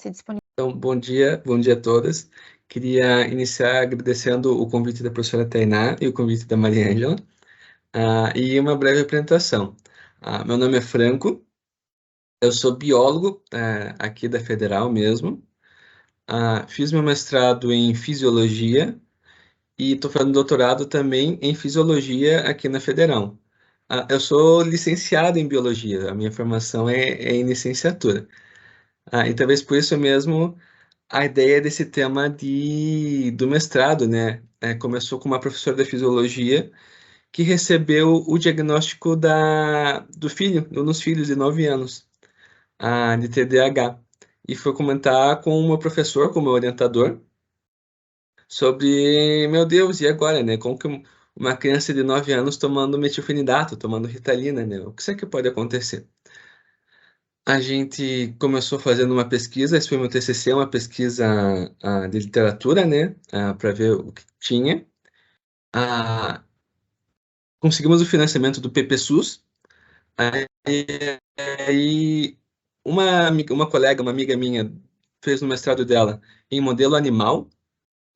se disponibiliza. Então, bom dia a todas. Queria iniciar agradecendo o convite da professora Tainá e o convite da Maria Ângela, e uma breve apresentação. Meu nome é Franco, eu sou biólogo aqui da Federal mesmo, fiz meu mestrado em Fisiologia e estou fazendo doutorado também em Fisiologia aqui na Federal. Eu sou licenciado em Biologia, a minha formação é em licenciatura. E talvez por isso mesmo a ideia desse tema do mestrado, né? Começou com uma professora de fisiologia que recebeu o diagnóstico do filho, um dos filhos de 9 anos, de TDAH. E foi comentar com o meu professor, com o meu orientador, sobre, meu Deus, e agora, né? Como que uma criança de 9 anos tomando metilfenidato, tomando Ritalina, né? O que será que pode acontecer? A gente começou fazendo uma pesquisa, esse foi meu TCC, uma pesquisa de literatura, né, para ver o que tinha. Conseguimos o financiamento do PPSUS, aí uma colega, uma amiga minha, fez no mestrado dela em modelo animal.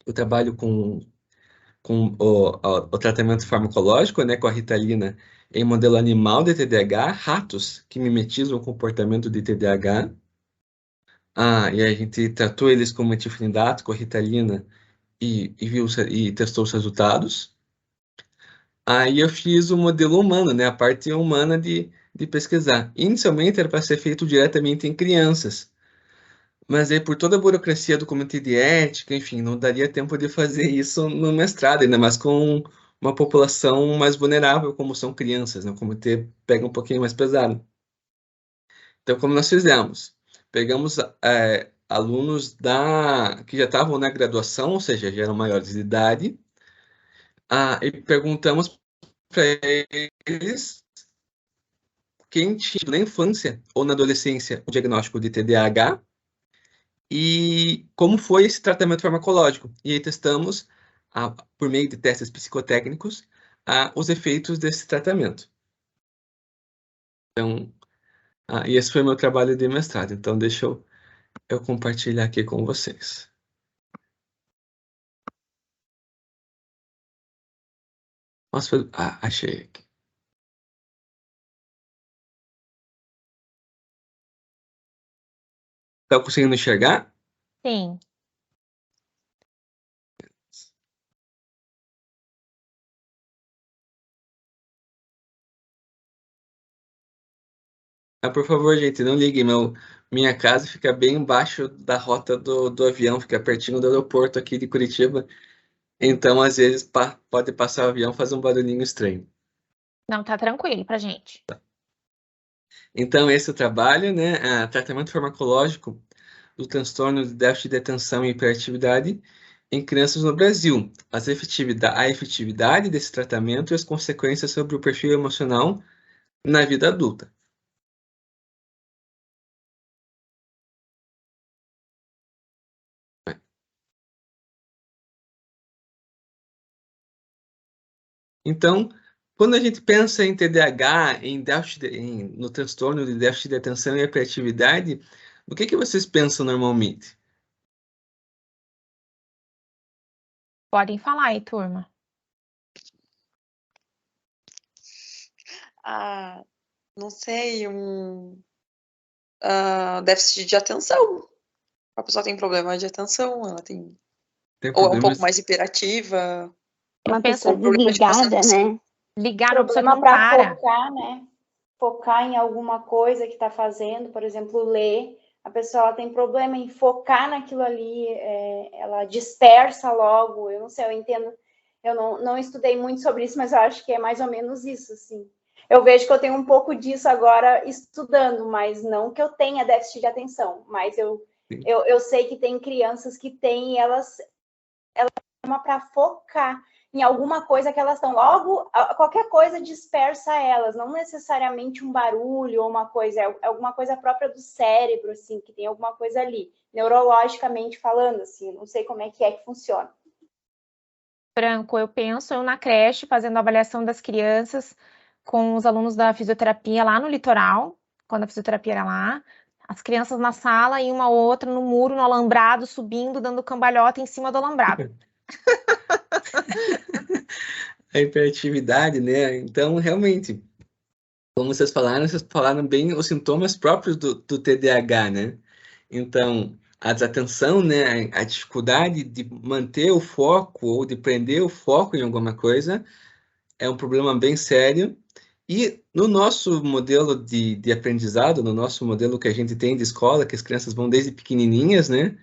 Eu trabalho com o tratamento farmacológico, né, com a Ritalina, em modelo animal de TDAH, ratos que mimetizam o comportamento de TDAH. E a gente tratou eles com metilfenidato, com Ritalina e testou os resultados. Aí eu fiz o modelo humano, né, a parte humana de pesquisar. Inicialmente era para ser feito diretamente em crianças, mas aí por toda a burocracia do comitê de ética, enfim, não daria tempo de fazer isso no mestrado, ainda mais com uma população mais vulnerável, como são crianças, né? O comitê pega um pouquinho mais pesado. Então, como nós fizemos? Pegamos alunos que já estavam na graduação, ou seja, já eram maiores de idade, e perguntamos para eles quem tinha na infância ou na adolescência o diagnóstico de TDAH e como foi esse tratamento farmacológico. E aí testamos, por meio de testes psicotécnicos, os efeitos desse tratamento. Então, e esse foi meu trabalho de mestrado. Então, deixa eu compartilhar aqui com vocês. Nossa, achei aqui. Tá conseguindo enxergar? Sim. Por favor, gente, não liguem. Minha casa fica bem embaixo da rota do avião, fica pertinho do aeroporto aqui de Curitiba. Então, às vezes, pode passar o avião e fazer um barulhinho estranho. Não, tá tranquilo pra gente. Então, esse é o trabalho, né? Tratamento farmacológico do transtorno de déficit de atenção e hiperatividade em crianças no Brasil. A efetividade desse tratamento e as consequências sobre o perfil emocional na vida adulta. Então, quando a gente pensa em TDAH, no transtorno de déficit de atenção e hiperatividade, o que vocês pensam normalmente? Podem falar aí, turma. Não sei, déficit de atenção. A pessoa tem problema de atenção, ela tem ou é um pouco mais hiperativa. Uma pessoa desligada, né? Ligada, problema para focar, né? Focar em alguma coisa que está fazendo, por exemplo, ler. A pessoa ela tem problema em focar naquilo ali, ela dispersa logo. Eu não sei, eu entendo. Eu não estudei muito sobre isso, mas eu acho que é mais ou menos isso, assim. Eu vejo que eu tenho um pouco disso agora estudando, mas não que eu tenha déficit de atenção. Mas eu sei que tem crianças que têm, elas para focar em alguma coisa que elas estão. Logo, qualquer coisa dispersa elas, não necessariamente um barulho ou uma coisa, é alguma coisa própria do cérebro, assim, que tem alguma coisa ali, neurologicamente falando, assim, não sei como é que funciona. Franco, eu na creche, fazendo a avaliação das crianças com os alunos da fisioterapia lá no litoral, quando a fisioterapia era lá. As crianças na sala e uma ou outra no muro, no alambrado, subindo, dando cambalhota em cima do alambrado. A hiperatividade, né? Então, realmente, como vocês falaram bem os sintomas próprios do TDAH, né? Então, a desatenção, né? A dificuldade de manter o foco ou de prender o foco em alguma coisa é um problema bem sério. E no nosso modelo de aprendizado, no nosso modelo que a gente tem de escola, que as crianças vão desde pequenininhas, né?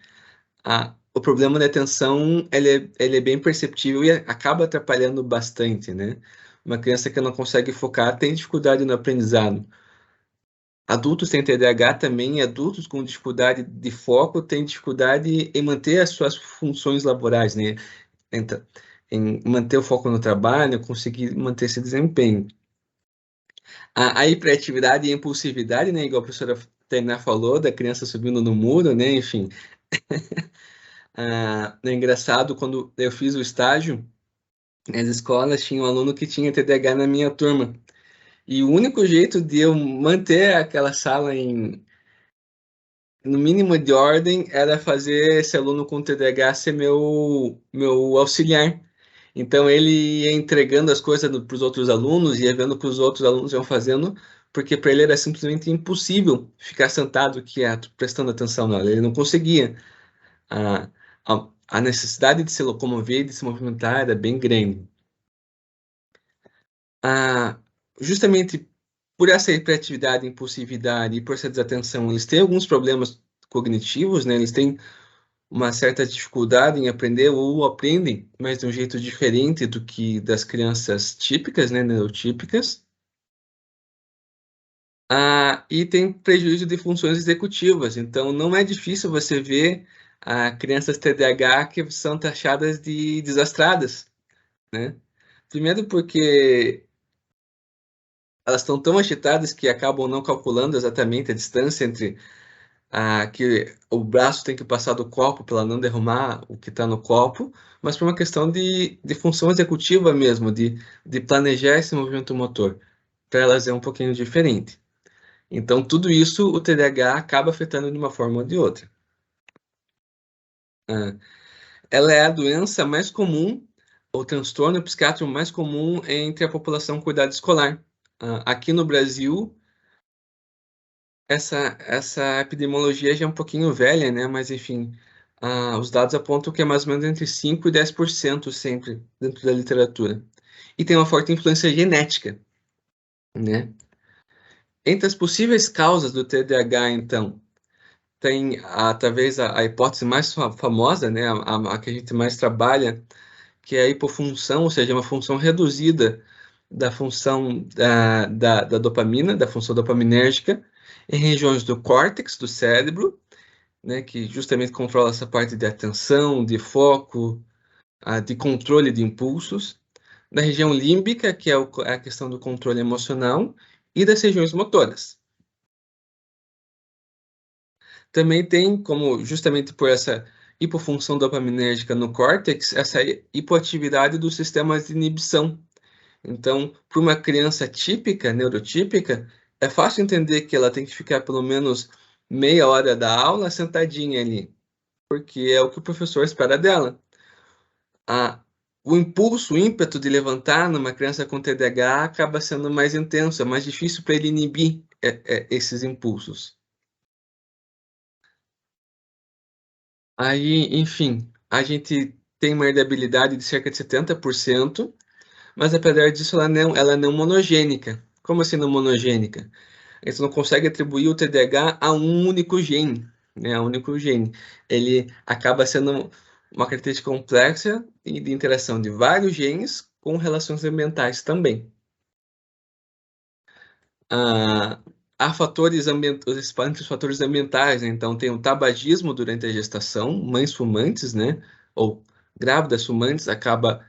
O problema da atenção, ele é bem perceptível e acaba atrapalhando bastante, né? Uma criança que não consegue focar tem dificuldade no aprendizado. Adultos têm TDAH também, e adultos com dificuldade de foco têm dificuldade em manter as suas funções laborais, né? Em manter o foco no trabalho, conseguir manter esse desempenho. A hiperatividade e a impulsividade, né? Igual a professora Tainá falou, da criança subindo no muro, né? Enfim. É engraçado, quando eu fiz o estágio, nas escolas tinha um aluno que tinha TDAH na minha turma. E o único jeito de eu manter aquela sala no mínimo de ordem era fazer esse aluno com TDAH ser meu auxiliar. Então ele ia entregando as coisas para os outros alunos, ia vendo o que os outros alunos iam fazendo, porque para ele era simplesmente impossível ficar sentado quieto, prestando atenção nela. Ele não conseguia. A necessidade de se locomover e de se movimentar era bem grande. Justamente por essa hiperatividade, impulsividade e por essa desatenção, eles têm alguns problemas cognitivos, né? Eles têm uma certa dificuldade em aprender ou aprendem, mas de um jeito diferente do que das crianças típicas, né, neurotípicas. E tem prejuízo de funções executivas, então não é difícil você ver crianças TDAH que são taxadas de desastradas, né? Primeiro porque elas estão tão agitadas que acabam não calculando exatamente a distância entre que o braço tem que passar do copo para ela não derramar o que está no copo, mas por uma questão de função executiva mesmo, de planejar esse movimento motor. Para elas é um pouquinho diferente. Então, tudo isso o TDAH acaba afetando de uma forma ou de outra. Ela é a doença mais comum, o transtorno psiquiátrico mais comum entre a população com idade escolar. Aqui no Brasil, essa epidemiologia já é um pouquinho velha, né? Mas, enfim, os dados apontam que é mais ou menos entre 5% e 10% sempre dentro da literatura. E tem uma forte influência genética, né? Entre as possíveis causas do TDAH, então, tem talvez a hipótese mais famosa, né? A que a gente mais trabalha, que é a hipofunção, ou seja, uma função reduzida da função da dopamina, da função dopaminérgica, em regiões do córtex do cérebro, né, que justamente controla essa parte de atenção, de foco, de controle de impulsos, da região límbica, que é a questão do controle emocional, e das regiões motoras. Também tem, como justamente por essa hipofunção dopaminérgica no córtex, essa hipoatividade dos sistemas de inibição. Então, para uma criança típica, neurotípica, é fácil entender que ela tem que ficar pelo menos meia hora da aula sentadinha ali, porque é o que o professor espera dela. O impulso, o ímpeto de levantar numa criança com TDAH acaba sendo mais intenso, é mais difícil para ele inibir esses impulsos. Aí, enfim, a gente tem uma herdabilidade de cerca de 70%, mas apesar disso ela não é monogênica. Como assim não monogênica? A gente não consegue atribuir o TDAH a um único gene, né? A um único gene. Ele acaba sendo uma característica complexa e de interação de vários genes com relações ambientais também. Há fatores os fatores ambientais, né? Então tem o tabagismo durante a gestação, mães fumantes, né? Ou grávidas fumantes, acaba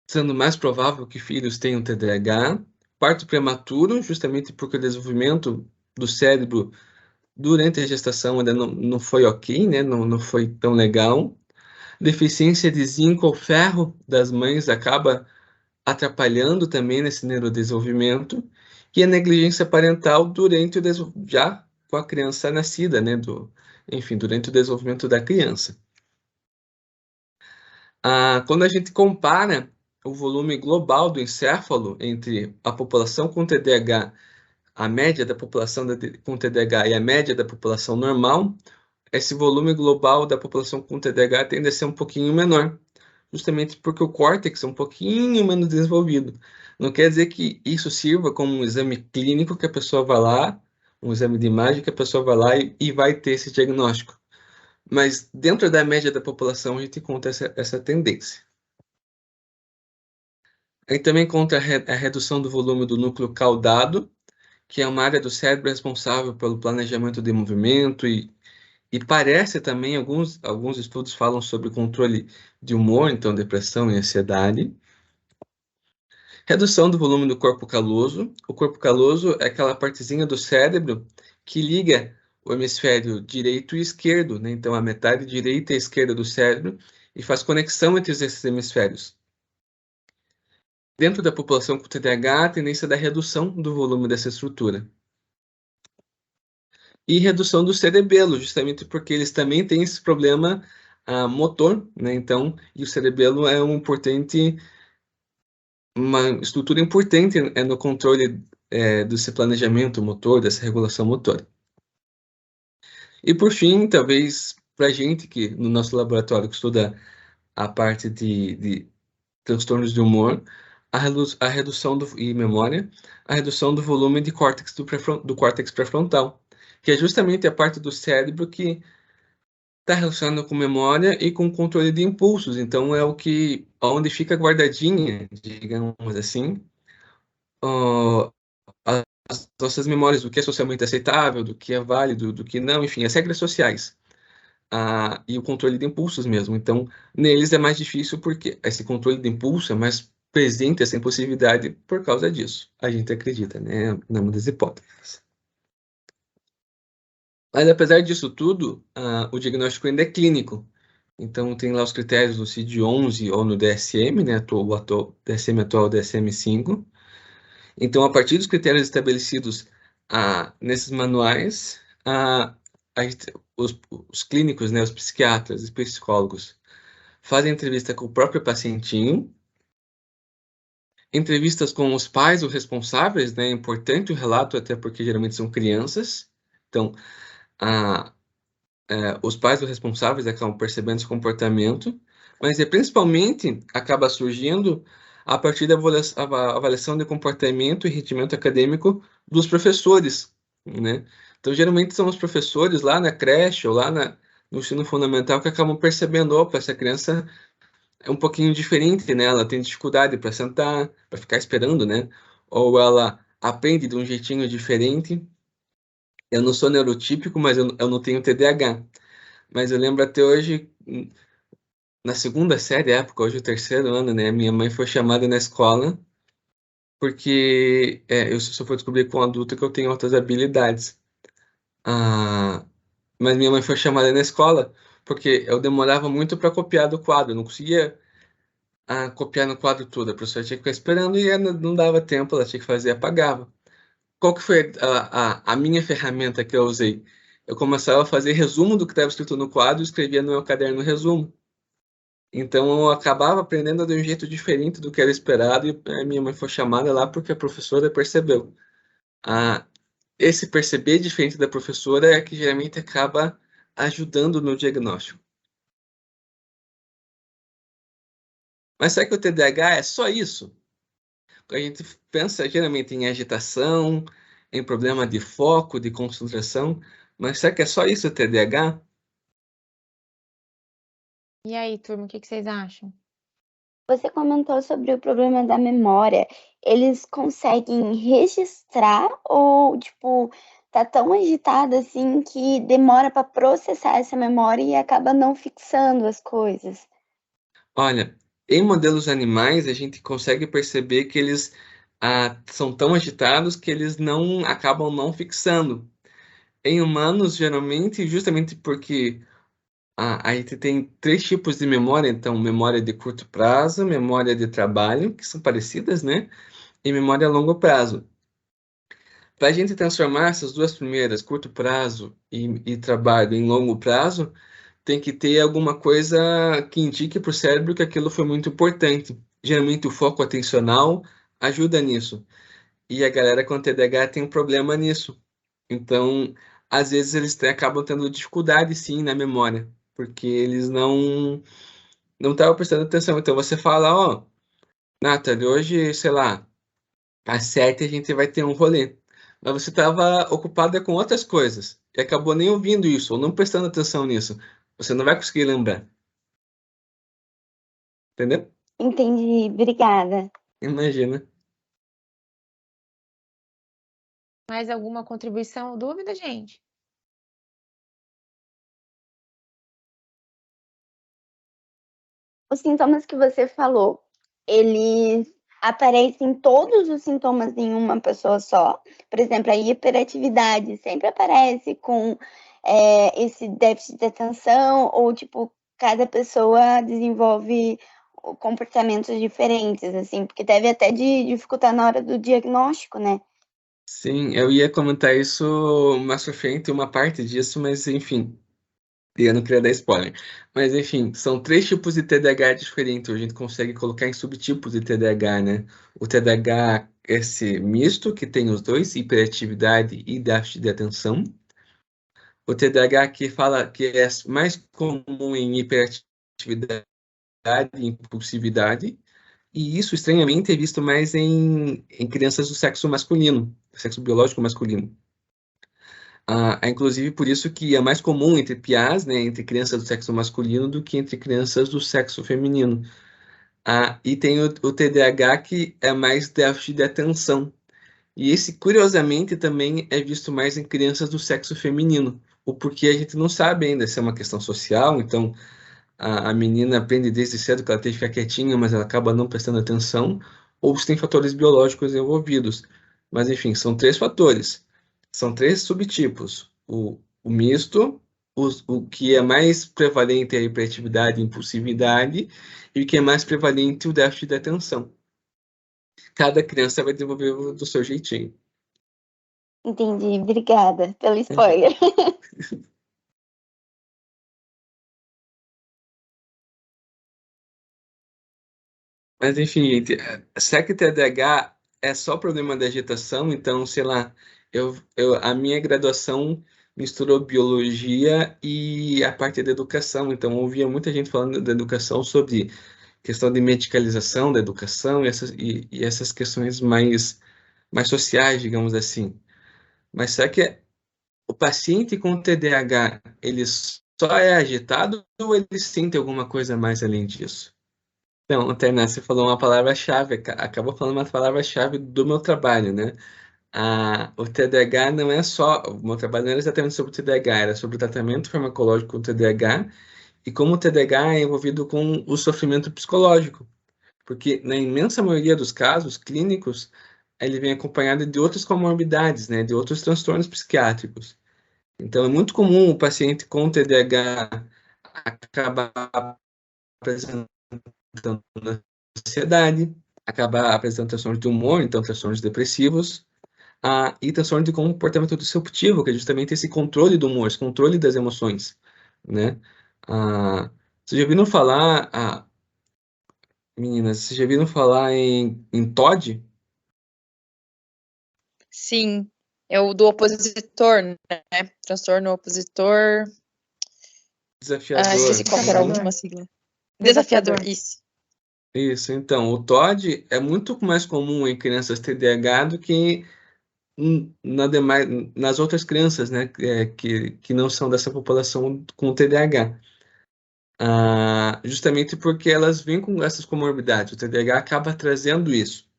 sendo mais provável que filhos tenham TDAH. Parto prematuro, justamente porque o desenvolvimento do cérebro durante a gestação ainda não foi ok, né? Não foi tão legal. Deficiência de zinco ou ferro das mães acaba atrapalhando também nesse neurodesenvolvimento. E a negligência parental durante já com a criança nascida, né? Enfim, durante o desenvolvimento da criança. Quando a gente compara o volume global do encéfalo entre a população com TDAH, a média da população com TDAH e a média da população normal, esse volume global da população com TDAH tende a ser um pouquinho menor, justamente porque o córtex é um pouquinho menos desenvolvido. Não quer dizer que isso sirva como um exame clínico que a pessoa vai lá, um exame de imagem que a pessoa vai lá e vai ter esse diagnóstico. Mas dentro da média da população a gente encontra essa tendência. Aí também encontra a redução do volume do núcleo caudado, que é uma área do cérebro responsável pelo planejamento de movimento e parece também, alguns estudos falam sobre controle de humor, então depressão e ansiedade. Redução do volume do corpo caloso. O corpo caloso é aquela partezinha do cérebro que liga o hemisfério direito e esquerdo, né? Então a metade direita e esquerda do cérebro, e faz conexão entre esses hemisférios. Dentro da população com TDAH, a tendência da redução do volume dessa estrutura. E redução do cerebelo, justamente porque eles também têm esse problema motor, né? Então, e o cerebelo é uma estrutura importante no controle desse planejamento motor, dessa regulação motora. E por fim, talvez para a gente que no nosso laboratório que estuda a parte de transtornos de humor, a redução e memória, a redução do volume de córtex do córtex pré-frontal, que é justamente a parte do cérebro que está relacionada com memória e com controle de impulsos. Então é onde fica guardadinha, digamos assim, as nossas memórias do que é socialmente aceitável, do que é válido, do que não, enfim, as regras sociais. E o controle de impulsos mesmo. Então, neles é mais difícil porque esse controle de impulso é mais presente, essa impulsividade, por causa disso. A gente acredita, né? Numa das hipóteses. Mas, apesar disso tudo, o diagnóstico ainda é clínico. Então, tem lá os critérios do CID-11 ou no DSM, né? O DSM atual, o DSM-5. Então, a partir dos critérios estabelecidos nesses manuais, os clínicos, né, os psiquiatras e psicólogos fazem entrevista com o próprio pacientinho, entrevistas com os pais, os responsáveis, né, é importante o relato, até porque geralmente são crianças. Então, os pais dos responsáveis acabam percebendo esse comportamento, mas principalmente acaba surgindo a partir da avaliação de comportamento e rendimento acadêmico dos professores, né? Então, geralmente são os professores lá na creche ou lá no ensino fundamental que acabam percebendo, opa, essa criança é um pouquinho diferente, né? Ela tem dificuldade para sentar, para ficar esperando, né? Ou ela aprende de um jeitinho diferente. Eu não sou neurotípico, mas eu não tenho TDAH. Mas eu lembro até hoje, na segunda série, época, hoje o terceiro ano, né? Minha mãe foi chamada na escola porque eu só fui descobrir com um adulto que eu tenho outras habilidades. Mas minha mãe foi chamada na escola porque eu demorava muito para copiar do quadro, eu não conseguia copiar no quadro tudo. A professora tinha que ficar esperando e não dava tempo, ela tinha que fazer, apagava. Qual que foi a minha ferramenta que eu usei? Eu começava a fazer resumo do que estava escrito no quadro e escrevia no meu caderno resumo. Então, eu acabava aprendendo de um jeito diferente do que era esperado e a minha mãe foi chamada lá porque a professora percebeu. Esse perceber diferente da professora é que geralmente acaba ajudando no diagnóstico. Mas será que o TDAH é só isso? A gente pensa geralmente em agitação, em problema de foco, de concentração, mas será que é só isso o TDAH? E aí, turma, o que vocês acham? Você comentou sobre o problema da memória. Eles conseguem registrar ou, tipo, tá tão agitado assim que demora para processar essa memória e acaba não fixando as coisas? Olha, em modelos animais, a gente consegue perceber que eles são tão agitados que eles acabam não fixando. Em humanos, geralmente, justamente porque a gente tem 3 tipos de memória, então, memória de curto prazo, memória de trabalho, que são parecidas, né? E memória a longo prazo. para a gente transformar essas duas primeiras, curto prazo e trabalho em longo prazo, tem que ter alguma coisa que indique para o cérebro que aquilo foi muito importante. Geralmente o foco atencional ajuda nisso. E a galera com TDAH tem um problema nisso. Então, às vezes eles acabam tendo dificuldade, sim, na memória, porque eles não estavam prestando atenção. Então, você fala, ó, Nathalie, hoje, sei lá, às 7 a gente vai ter um rolê. Mas você estava ocupada com outras coisas e acabou nem ouvindo isso, ou não prestando atenção nisso. Você não vai conseguir lembrar. Entendeu? Entendi, obrigada. Imagina. Mais alguma contribuição ou dúvida, gente? Os sintomas que você falou, eles aparecem todos os sintomas em uma pessoa só? Por exemplo, a hiperatividade sempre aparece com esse déficit de atenção, ou tipo, cada pessoa desenvolve comportamentos diferentes, assim, porque deve até dificultar na hora do diagnóstico, né? Sim, eu ia comentar isso mais pra frente, uma parte disso, mas enfim, eu não queria dar spoiler. Mas enfim, são 3 tipos de TDAH diferentes, a gente consegue colocar em subtipos de TDAH, né? O TDAH esse misto, que tem os dois, hiperatividade e déficit de atenção. O TDAH que fala que é mais comum em hiperatividade e impulsividade, e isso, estranhamente, é visto mais em crianças do sexo masculino, sexo biológico masculino. Inclusive, por isso que é mais comum entre piás, né, entre crianças do sexo masculino, do que entre crianças do sexo feminino. E tem o TDAH, que é mais déficit de atenção. E esse, curiosamente, também é visto mais em crianças do sexo feminino. O porquê a gente não sabe ainda, se é uma questão social, então a menina aprende desde cedo que ela tem que ficar quietinha, mas ela acaba não prestando atenção, ou se tem fatores biológicos envolvidos. Mas, enfim, são 3 fatores. São 3 subtipos. O misto, o que é mais prevalente é a hiperatividade e impulsividade, e o que é mais prevalente é o déficit de atenção. Cada criança vai desenvolver do seu jeitinho. Entendi, obrigada pelo spoiler. Mas, enfim, será que TDAH é só problema da agitação? Então, sei lá, a minha graduação misturou biologia e a parte da educação. Então, eu ouvia muita gente falando da educação sobre questão de medicalização da educação e essas questões mais sociais, digamos assim. Mas será que o paciente com TDAH, ele só é agitado ou ele sente alguma coisa mais além disso? Então, Tainá, você falou uma palavra-chave, acabou falando uma palavra-chave do meu trabalho, né? O TDAH não é só, o meu trabalho não era exatamente sobre o TDAH, era sobre o tratamento farmacológico do TDAH e como o TDAH é envolvido com o sofrimento psicológico, porque na imensa maioria dos casos clínicos, ele vem acompanhado de outras comorbidades, né, de outros transtornos psiquiátricos. Então, é muito comum o paciente com TDAH acabar apresentando ansiedade, acabar apresentando transtornos de humor, então transtornos depressivos, e transtorno de comportamento disruptivo, que é justamente esse controle do humor, esse controle das emoções, né? Vocês já ouviram falar, meninas, vocês já ouviram falar em TOD? Sim, é o do opositor, né? Transtorno opositor. Desafiador. Esqueci qual era a última sigla. Desafiador, isso. Isso, então, o TOD é muito mais comum em crianças TDAH do que nas outras crianças, né, que não são dessa população com TDAH. Justamente porque elas vêm com essas comorbidades. O TDAH acaba trazendo isso.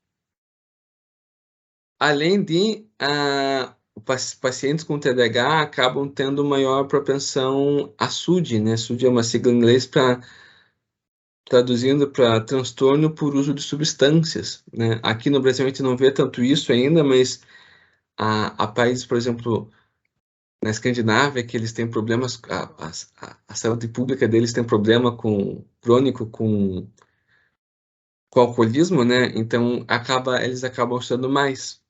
Além de, pacientes com TDAH acabam tendo maior propensão a SUD, né? SUD é uma sigla em inglês para traduzindo para transtorno por uso de substâncias, né? Aqui no Brasil a gente não vê tanto isso ainda, mas há países, por exemplo, na Escandinávia, que eles têm problemas, a saúde pública deles tem problema crônico com alcoolismo, né? Então eles acabam usando mais.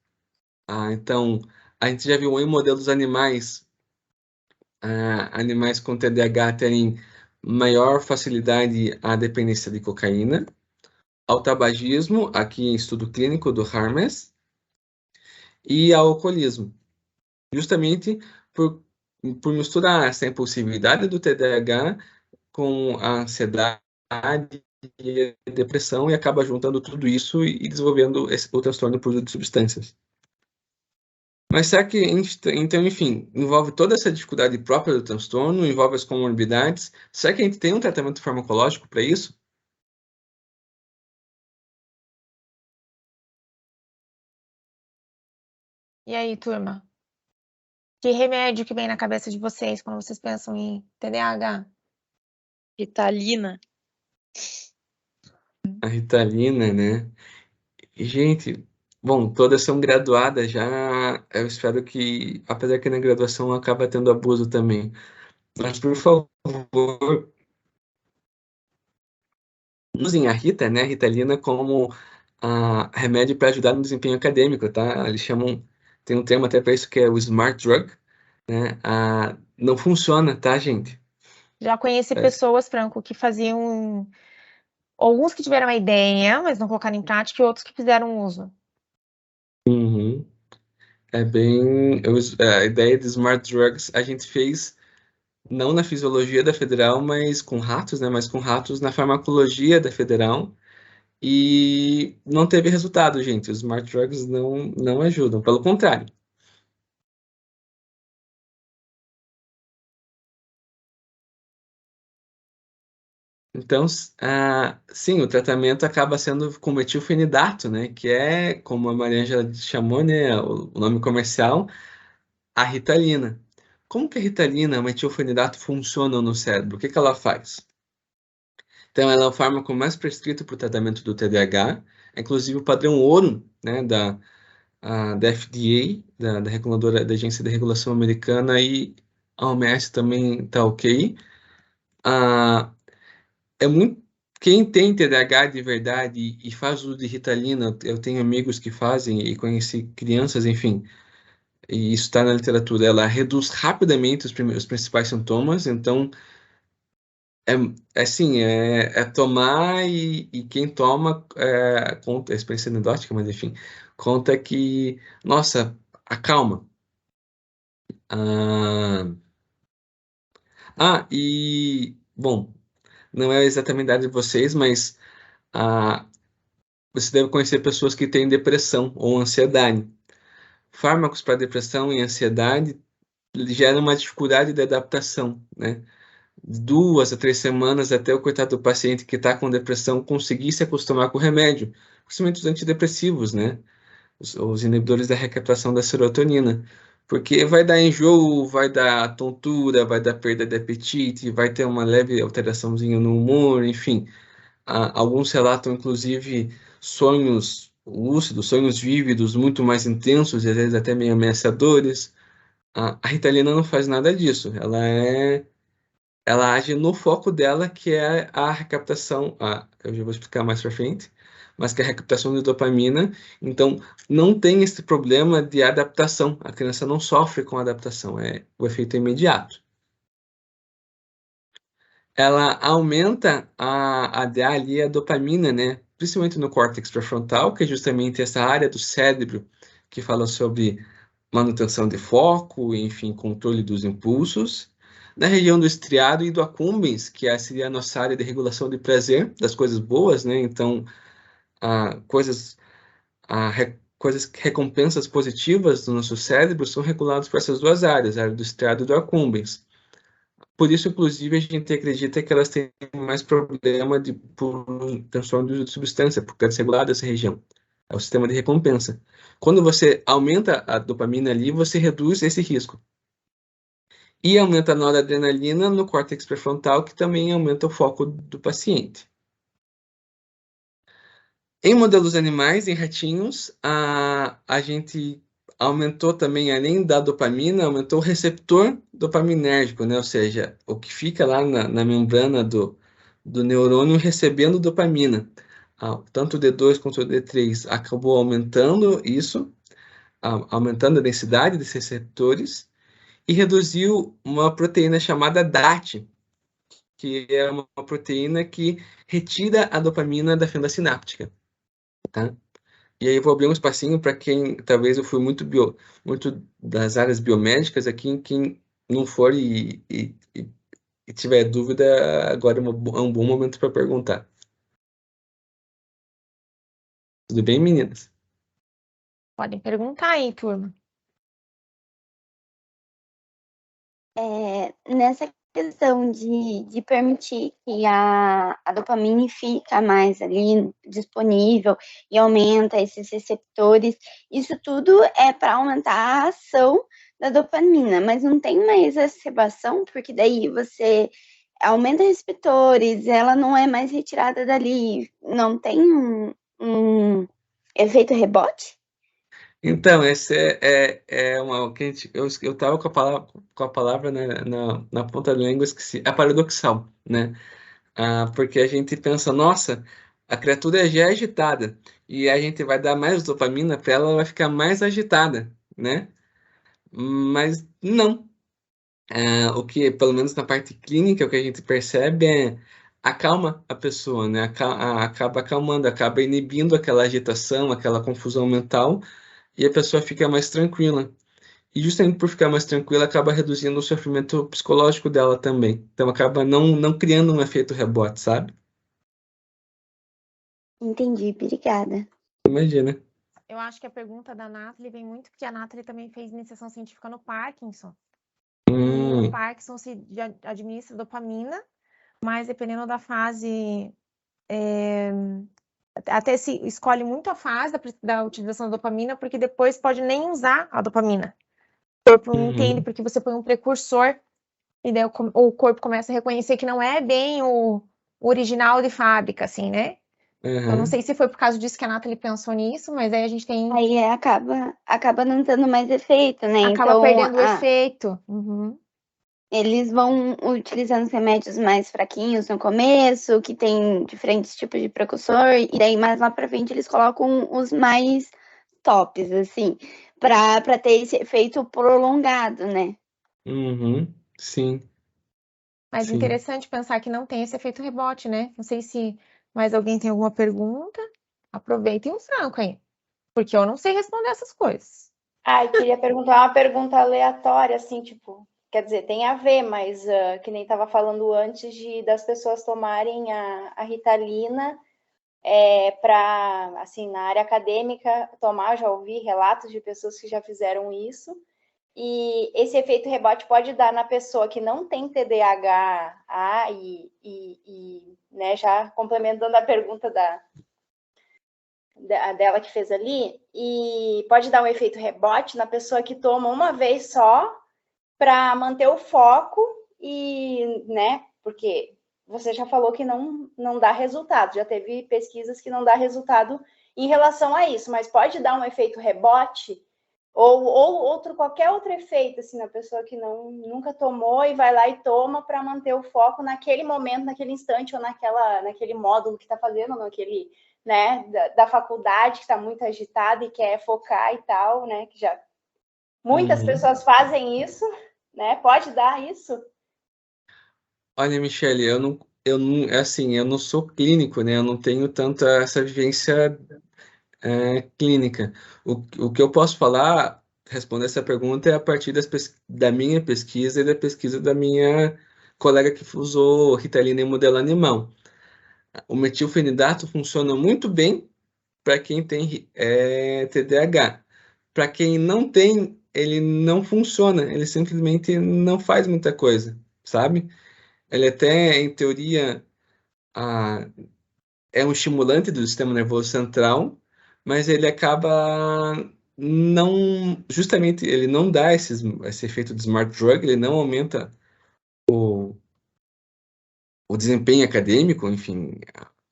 Então A gente já viu em modelos animais, animais com TDAH terem maior facilidade à dependência de cocaína, ao tabagismo, aqui em estudo clínico do Harmes, e ao alcoolismo. Justamente por misturar essa impulsividade do TDAH com a ansiedade e a depressão, e acaba juntando tudo isso e desenvolvendo o transtorno por uso de substâncias. Mas será que, então, enfim, envolve toda essa dificuldade própria do transtorno, envolve as comorbidades? Será que a gente tem um tratamento farmacológico para isso? E aí, turma? Que remédio que vem na cabeça de vocês quando vocês pensam em TDAH? Ritalina. A Ritalina, né? Gente, bom, todas são graduadas já. Eu espero que, apesar que na graduação acaba tendo abuso também. Mas, por favor, usem a Rita, né? A Ritalina como remédio para ajudar no desempenho acadêmico, tá? Eles chamam, tem um termo até para isso que é o Smart Drug, né? Não funciona, tá, gente? Já conheci pessoas, Franco, que faziam. Alguns que tiveram a ideia, mas não colocaram em prática, e outros que fizeram uso. Uhum. É bem. A ideia de Smart Drugs a gente fez não na fisiologia da Federal, mas com ratos, né? Mas com ratos na farmacologia da Federal. E não teve resultado, gente. Os Smart Drugs não ajudam, pelo contrário. Então, sim, o tratamento acaba sendo com metilfenidato, né? Que é, como a Maria já chamou, né? O nome comercial, a Ritalina. Como que a Ritalina, o metilfenidato, funciona no cérebro? O que ela faz? Então, ela é o fármaco mais prescrito para o tratamento do TDAH, é inclusive o padrão ouro, né? Da FDA, da reguladora, da Agência de Regulação Americana, e a OMS também está ok. É muito. Quem tem TDAH de verdade e faz uso de Ritalina, eu tenho amigos que fazem e conheci crianças, enfim, e isso está na literatura, ela reduz rapidamente os principais sintomas, então assim, é tomar e quem toma, conta, a experiência anedótica, mas enfim, conta que, nossa, acalma. E, bom, não é exatamente da área de vocês, mas você deve conhecer pessoas que têm depressão ou ansiedade. Fármacos para depressão e ansiedade geram uma dificuldade de adaptação, né? 2 a 3 semanas até o coitado do paciente que está com depressão conseguir se acostumar com o remédio, principalmente os antidepressivos, né? Os inibidores da recaptação da serotonina. Porque vai dar enjoo, vai dar tontura, vai dar perda de apetite, vai ter uma leve alteraçãozinha no humor, enfim. Alguns relatam, inclusive, sonhos lúcidos, sonhos vívidos, muito mais intensos, e às vezes até meio ameaçadores. A Ritalina não faz nada disso. Ela age no foco dela, que é a recaptação. Eu já vou explicar mais para frente, mas que é a recaptação de dopamina. Então, não tem esse problema de adaptação. A criança não sofre com adaptação, o efeito é imediato. Ela aumenta ali a dopamina, né? Principalmente no córtex pré-frontal, que é justamente essa área do cérebro que fala sobre manutenção de foco, enfim, controle dos impulsos. Na região do estriado e do accumbens, que seria a nossa área de regulação de prazer, das coisas boas, né? Então, coisas, recompensas positivas do nosso cérebro são reguladas por essas duas áreas, a área do estriado e do accumbens. Por isso, inclusive, a gente acredita que elas têm mais problema por transtorno de uso de substância, porque é desregulada essa região. É o sistema de recompensa. Quando você aumenta a dopamina ali, você reduz esse risco. E aumenta a noradrenalina no córtex pré-frontal, que também aumenta o foco do paciente. Em modelos animais, em ratinhos, a gente aumentou também, além da dopamina, aumentou o receptor dopaminérgico, né? Ou seja, o que fica lá na membrana do neurônio recebendo dopamina. Tanto o D2 quanto o D3 acabou aumentando isso. aumentando a densidade desses receptores, e reduziu uma proteína chamada DAT, que é uma proteína que retira a dopamina da fenda sináptica, tá? E aí eu vou abrir um espacinho para quem, talvez eu fui muito das áreas biomédicas aqui, quem não for e tiver dúvida, agora é um bom momento para perguntar. Tudo bem, meninas? Podem perguntar aí, turma. Nessa questão de permitir que a dopamina fica mais ali disponível e aumenta esses receptores, isso tudo é para aumentar a ação da dopamina, mas não tem uma exacerbação, porque daí você aumenta receptores, ela não é mais retirada dali, não tem um efeito rebote? Então, esse é uma que eu estava com a palavra na ponta da língua, esqueci. É paradoxal, né? Porque a gente pensa, nossa, a criatura já é agitada e a gente vai dar mais dopamina para ela, ela vai ficar mais agitada, né? Mas não. O que, pelo menos na parte clínica, o que a gente percebe acalma a pessoa, né? Acaba acalmando, acaba inibindo aquela agitação, aquela confusão mental, e a pessoa fica mais tranquila. E justamente por ficar mais tranquila, acaba reduzindo o sofrimento psicológico dela também. Então acaba não criando um efeito rebote, sabe? Entendi, obrigada. Imagina. Eu acho que a pergunta da Nathalie vem muito porque a Nathalie também fez iniciação científica no Parkinson. E no Parkinson se administra dopamina, mas dependendo da fase, até se escolhe muito a fase da utilização da dopamina, porque depois pode nem usar a dopamina. O corpo não entende, porque você põe um precursor, e daí o corpo começa a reconhecer que não é bem o original de fábrica, assim, né? Eu não sei se foi por causa disso que a Nathalie pensou nisso, mas aí a gente tem... Aí acaba não tendo mais efeito, né? Acaba então, perdendo o efeito. Eles vão utilizando os remédios mais fraquinhos no começo, que tem diferentes tipos de precursor, e daí mais lá pra frente eles colocam os mais tops, assim, pra ter esse efeito prolongado, né? Sim. Mas Sim. interessante pensar que não tem esse efeito rebote, né? Não sei se mais alguém tem alguma pergunta. Aproveitem o franco aí, porque eu não sei responder essas coisas. Eu queria perguntar uma pergunta aleatória, assim, tipo, quer dizer, tem a ver, mas que nem estava falando antes das pessoas tomarem a Ritalina para, assim, na área acadêmica, tomar, já ouvi relatos de pessoas que já fizeram isso, e esse efeito rebote pode dar na pessoa que não tem TDAH, né, já complementando a pergunta dela que fez ali, e pode dar um efeito rebote na pessoa que toma uma vez só para manter o foco e, né, porque você já falou que não dá resultado, já teve pesquisas que não dá resultado em relação a isso, mas pode dar um efeito rebote ou qualquer outro efeito assim na pessoa que nunca tomou e vai lá e toma para manter o foco naquele momento, naquele instante ou naquele módulo que está fazendo, naquele, né, da faculdade que está muito agitada e quer focar e tal, né, que já muitas pessoas fazem isso, né? Pode dar isso? Olha, Michele, eu não sou clínico, né? Eu não tenho tanta essa vivência clínica. O que eu posso falar, responder essa pergunta é a partir da minha pesquisa e da pesquisa da minha colega que usou Ritalina em modelo animal. O metilfenidato funciona muito bem para quem tem TDAH. Para quem não tem, ele não funciona, ele simplesmente não faz muita coisa, sabe? Ele até, em teoria, é um estimulante do sistema nervoso central, mas ele acaba justamente, ele não dá esse efeito de smart drug, ele não aumenta o desempenho acadêmico, enfim,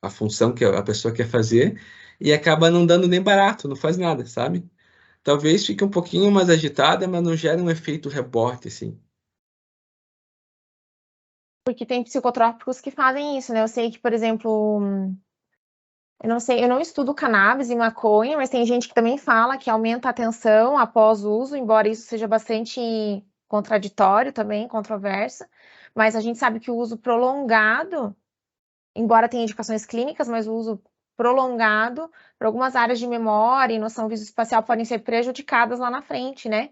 a função que a pessoa quer fazer, e acaba não dando nem barato, não faz nada, sabe? Talvez fique um pouquinho mais agitada, mas não gera um efeito rebote, assim. Porque tem psicotrópicos que fazem isso, né? Eu sei que, por exemplo, Eu não sei, eu não estudo cannabis e maconha, mas tem gente que também fala que aumenta a tensão após o uso, embora isso seja bastante contraditório também, controverso. Mas a gente sabe que o uso prolongado, embora tenha indicações clínicas, mas o uso prolongado para algumas áreas de memória e noção visoespacial podem ser prejudicadas lá na frente, né?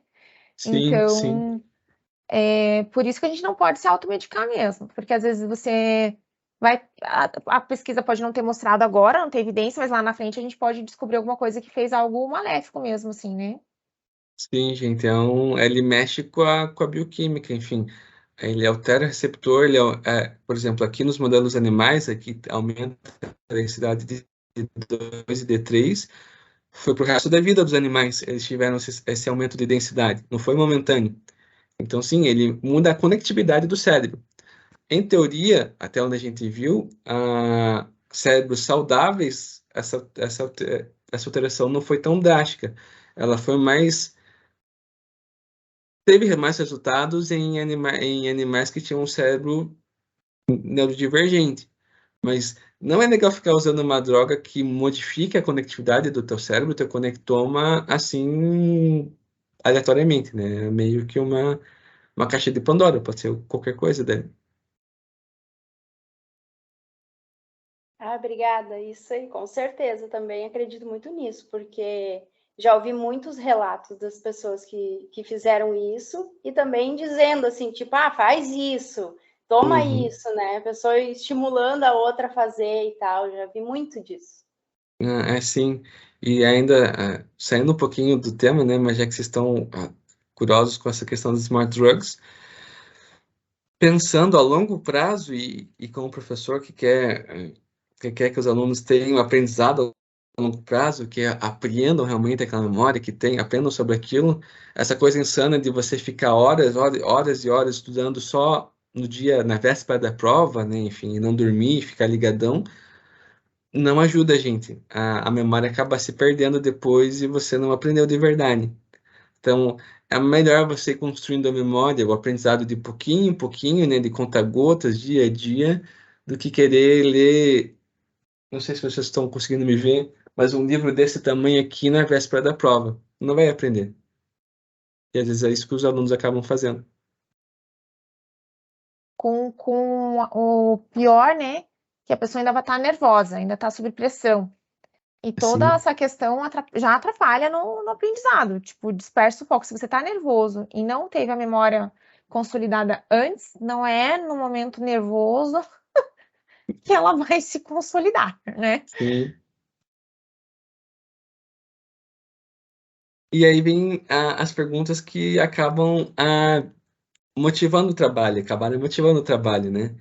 Sim, sim. Então, por isso que a gente não pode se automedicar mesmo, porque às vezes você vai. A pesquisa pode não ter mostrado agora, não ter evidência, mas lá na frente a gente pode descobrir alguma coisa que fez algo maléfico mesmo, assim, né? Sim, gente. Então, ele mexe com a bioquímica, enfim. Ele altera o receptor, por exemplo, aqui nos modelos animais, aqui aumenta a densidade de D2 e D3, foi pro resto da vida dos animais, eles tiveram esse aumento de densidade, não foi momentâneo. Então, sim, ele muda a conectividade do cérebro. Em teoria, até onde a gente viu, cérebros saudáveis, essa alteração não foi tão drástica. Ela foi teve mais resultados em animais que tinham um cérebro neurodivergente. Mas não é legal ficar usando uma droga que modifique a conectividade do teu cérebro, teu conectoma, assim, aleatoriamente, né? É meio que uma caixa de Pandora, pode ser qualquer coisa dele. Obrigada. Isso aí, com certeza. Também acredito muito nisso, porque já ouvi muitos relatos das pessoas que fizeram isso e também dizendo assim, tipo, faz isso, toma isso, né? A pessoa estimulando a outra a fazer e tal. Já vi muito disso. É sim. E ainda, saindo um pouquinho do tema, né? Mas já que vocês estão curiosos com essa questão dos smart drugs, pensando a longo prazo e como professor que quer que os alunos tenham aprendizado a longo prazo, que apreendam realmente aquela memória, aprendam sobre aquilo, essa coisa insana de você ficar horas e horas estudando só no dia, na véspera da prova, né, enfim, e não dormir, ficar ligadão, não ajuda a gente. A memória acaba se perdendo depois e você não aprendeu de verdade. Então, é melhor você ir construindo a memória, o aprendizado de pouquinho em pouquinho, né, de conta-gotas, dia a dia, do que querer ler. Não sei se vocês estão conseguindo me ver, mas um livro desse tamanho aqui na véspera da prova. Não vai aprender. E às vezes é isso que os alunos acabam fazendo. Com o pior, né? Que a pessoa ainda vai estar nervosa, ainda está sob pressão. E toda Sim. essa questão já atrapalha no aprendizado, tipo, dispersa o foco. Se você está nervoso e não teve a memória consolidada antes, não é no momento nervoso que ela vai se consolidar, né? Sim. E aí vem as perguntas que acabam motivando o trabalho, acabaram motivando o trabalho, né?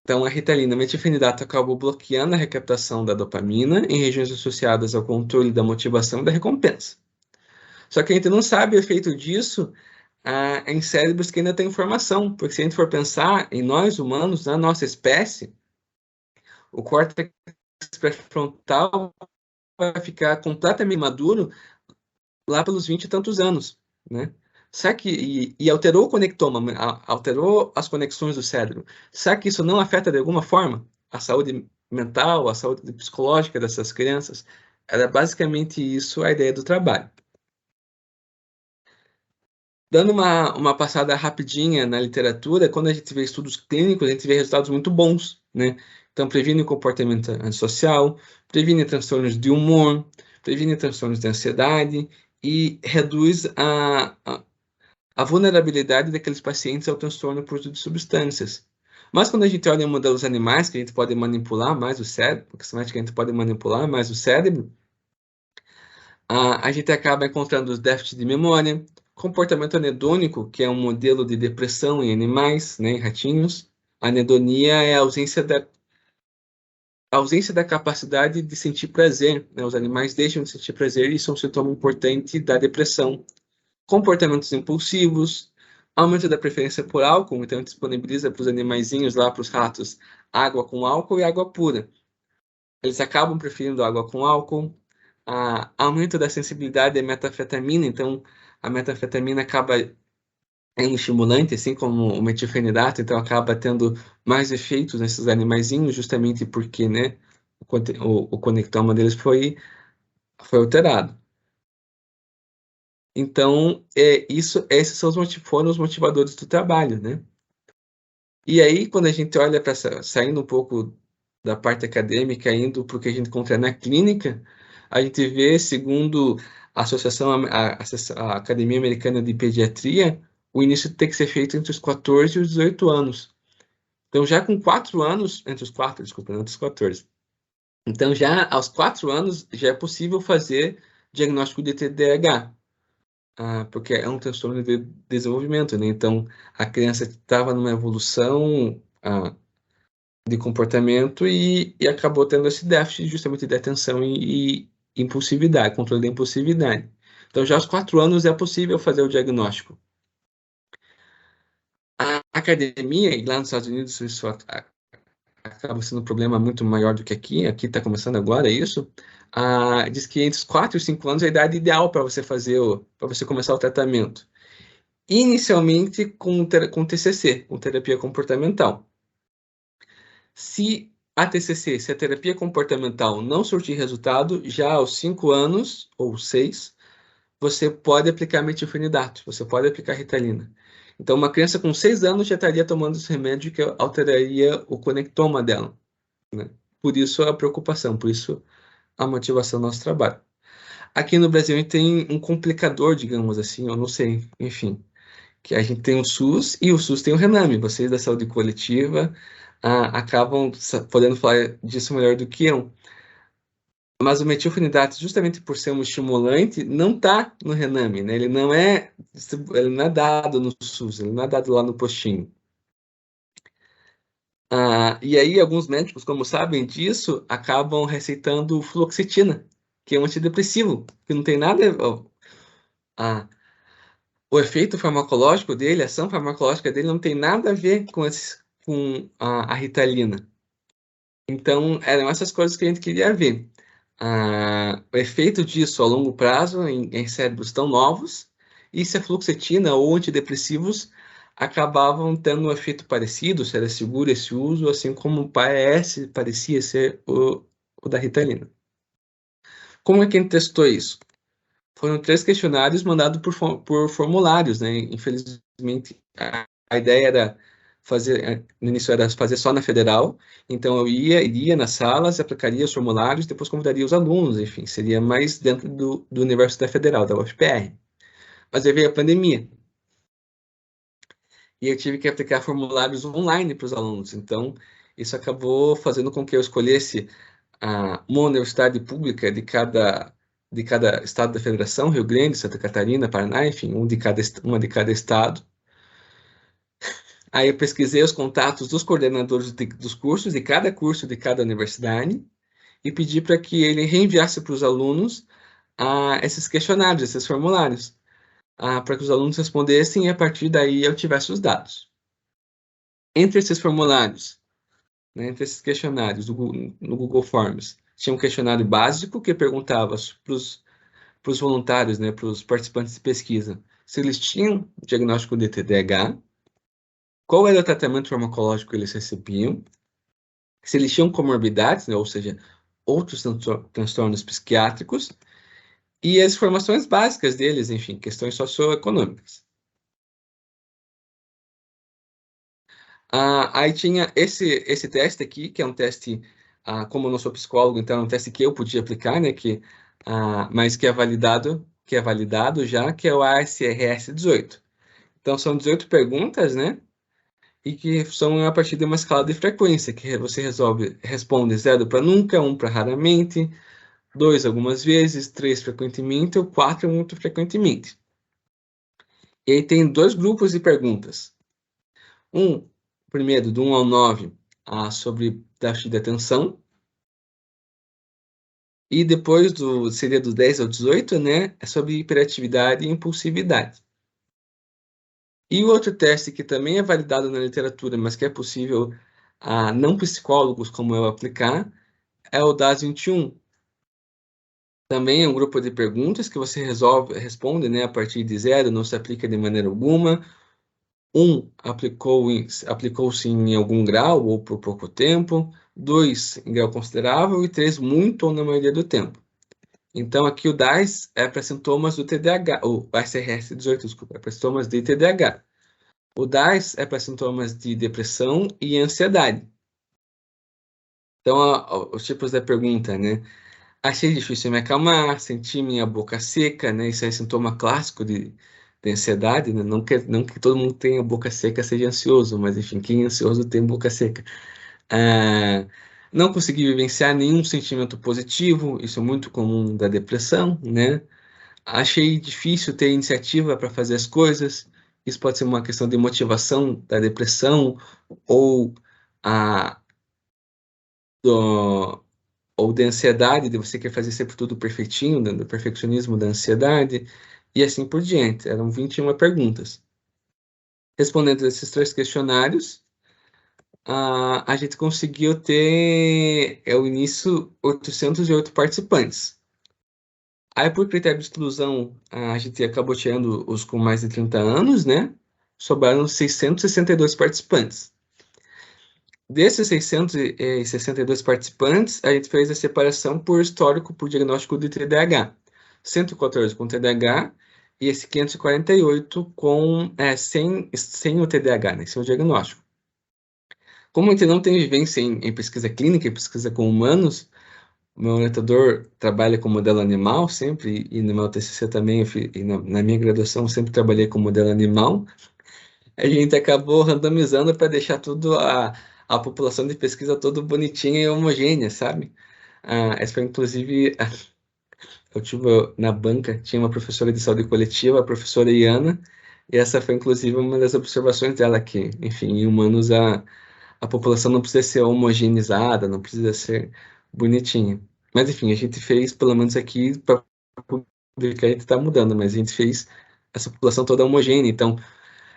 Então, a Ritalina, a metilfenidato acabou bloqueando a recaptação da dopamina em regiões associadas ao controle da motivação e da recompensa. Só que a gente não sabe o efeito disso em cérebros que ainda têm informação, porque se a gente for pensar em nós humanos, na nossa espécie, o córtex pré-frontal vai ficar completamente maduro lá pelos 20 e tantos anos, né? Será que, e alterou o conectoma, alterou as conexões do cérebro. Será que isso não afeta de alguma forma a saúde mental, a saúde psicológica dessas crianças? Era basicamente isso a ideia do trabalho. Dando uma passada rapidinha na literatura, quando a gente vê estudos clínicos, a gente vê resultados muito bons, né? Então, previne comportamento antissocial, previne transtornos de humor, previne transtornos de ansiedade e reduz a vulnerabilidade daqueles pacientes ao transtorno por uso de substâncias. Mas quando a gente olha em modelos animais, que a gente pode manipular mais o cérebro, porque que a gente pode manipular mais o cérebro, a gente acaba encontrando os déficits de memória, comportamento anedônico, que é um modelo de depressão em animais, né, em ratinhos. A anedonia é a ausência da capacidade de sentir prazer, né? Os animais deixam de sentir prazer e isso é um sintoma importante da depressão. Comportamentos impulsivos, aumento da preferência por álcool, então disponibiliza para os animaizinhos lá, para os ratos, água com álcool e água pura. Eles acabam preferindo água com álcool. Aumento da sensibilidade à metanfetamina, então a metanfetamina acaba um estimulante, assim como o metilfenidato, então acaba tendo mais efeitos nesses animaizinhos, justamente porque, né, o conectoma deles foi alterado. Então, esses foram os motivadores do trabalho, né? E aí, quando a gente olha para saindo um pouco da parte acadêmica, indo para o que a gente encontra na clínica, a gente vê, segundo a a Academia Americana de Pediatria, o início tem que ser feito entre os 14 e os 18 anos. Então, já com 4 anos, entre os 14. Então, já aos 4 anos, já é possível fazer diagnóstico de TDAH, porque é um transtorno de desenvolvimento, né? Então, a criança estava numa evolução de comportamento e acabou tendo esse déficit justamente de atenção e impulsividade, controle da impulsividade. Então, já aos 4 anos é possível fazer o diagnóstico. A academia, e lá nos Estados Unidos, isso acaba sendo um problema muito maior do que aqui está começando agora isso, diz que entre os 4 e 5 anos é a idade ideal para você começar o tratamento. Inicialmente com TCC, com terapia comportamental. Se a TCC, se a terapia comportamental não surtir resultado, já aos 5 anos ou 6, você pode aplicar metilfenidato, você pode aplicar Ritalina. Então, uma criança com 6 anos já estaria tomando esse remédio que alteraria o conectoma dela, né? Por isso a preocupação, por isso a motivação do nosso trabalho. Aqui no Brasil a gente tem um complicador, digamos assim, eu não sei, enfim, que a gente tem o SUS e o SUS tem o Rename. Vocês da saúde coletiva acabam podendo falar disso melhor do que eu. Mas o metilfenidato, justamente por ser um estimulante, não está no Rename, né? Ele não é dado no SUS, ele não é dado lá no postinho. E aí, alguns médicos, como sabem disso, acabam receitando fluoxetina, que é um antidepressivo, que não tem nada... o efeito farmacológico dele, a ação farmacológica dele não tem nada a ver com a Ritalina. Então, eram essas coisas que a gente queria ver. O efeito disso a longo prazo em cérebros tão novos, e se a fluoxetina ou antidepressivos acabavam tendo um efeito parecido, se era seguro esse uso, assim como parecia ser o da Ritalina. Como é que a gente testou isso? Foram 3 questionários mandados por formulários, né? Infelizmente, a ideia era no início era fazer só na federal, então eu iria nas salas, aplicaria os formulários, depois convidaria os alunos, enfim, seria mais dentro do universo da federal, da UFPR. Mas aí veio a pandemia. E eu tive que aplicar formulários online para os alunos, então isso acabou fazendo com que eu escolhesse uma universidade pública de cada estado da federação, Rio Grande, Santa Catarina, Paraná, enfim, uma de cada estado. Aí eu pesquisei os contatos dos coordenadores dos cursos, de cada curso de cada universidade, e pedi para que ele reenviasse para os alunos esses questionários, esses formulários, para que os alunos respondessem e a partir daí eu tivesse os dados. Entre esses formulários, né, entre esses questionários no Google Forms, tinha um questionário básico que perguntava para os voluntários, né, para os participantes de pesquisa, se eles tinham diagnóstico de TDAH, qual era o tratamento farmacológico que eles recebiam, se eles tinham comorbidades, né, ou seja, outros transtornos psiquiátricos, e as informações básicas deles, enfim, questões socioeconômicas. Aí tinha esse teste aqui, que é um teste, como eu não sou psicólogo, então é um teste que eu podia aplicar, né, mas que é validado já, que é o ASRS 18. Então, são 18 perguntas, né, e que são a partir de uma escala de frequência, que você responde 0 para nunca, 1 para raramente, 2 algumas vezes, 3 frequentemente, ou 4 muito frequentemente. E aí tem 2 grupos de perguntas. Primeiro, do 1 ao 9, sobre déficit de atenção. E depois, seria do 10 ao 18, né, é sobre hiperatividade e impulsividade. E o outro teste que também é validado na literatura, mas que é possível a não psicólogos como eu aplicar, é o DAS-21. Também é um grupo de perguntas que você responde, né, a partir de 0, não se aplica de maneira alguma. Aplicou-se em algum grau ou por pouco tempo. 2 em grau considerável e 3 muito ou na maioria do tempo. Então, aqui o DAIS é para sintomas do TDAH, ou ICRS-18, desculpa, é para sintomas de TDAH. O DAIS é para sintomas de depressão e ansiedade. Então, os tipos da pergunta, né? Achei difícil me acalmar, senti minha boca seca, né? Isso é sintoma clássico de ansiedade, né? Não que todo mundo tenha boca seca seja ansioso, mas enfim, quem é ansioso tem boca seca. Não consegui vivenciar nenhum sentimento positivo, isso é muito comum da depressão, né? Achei difícil ter iniciativa para fazer as coisas, isso pode ser uma questão de motivação da depressão ou ou de ansiedade, de você querer fazer sempre tudo perfeitinho, do perfeccionismo da ansiedade, e assim por diante. Eram 21 perguntas. Respondendo esses 3 questionários, a gente conseguiu ter, ao início, 808 participantes. Aí, por critério de exclusão, a gente acabou tirando os com mais de 30 anos, né? Sobraram 662 participantes. Desses 662 participantes, a gente fez a separação por histórico, por diagnóstico de TDAH. 114 com TDAH e esse 548 sem o TDAH, né? Sem o diagnóstico. Como a gente não tem vivência em pesquisa clínica e pesquisa com humanos, o meu orientador trabalha com modelo animal sempre, e no meu TCC também, e na minha graduação, sempre trabalhei com modelo animal. A gente acabou randomizando para deixar tudo a população de pesquisa toda bonitinha e homogênea, sabe? Essa foi, inclusive, eu tive na banca, tinha uma professora de saúde coletiva, a professora Iana, e essa foi, inclusive, uma das observações dela aqui. Enfim, em humanos, a população não precisa ser homogeneizada, não precisa ser bonitinha. Mas, enfim, a gente fez, pelo menos aqui, para publicar, a gente está mudando, mas a gente fez essa população toda homogênea. Então,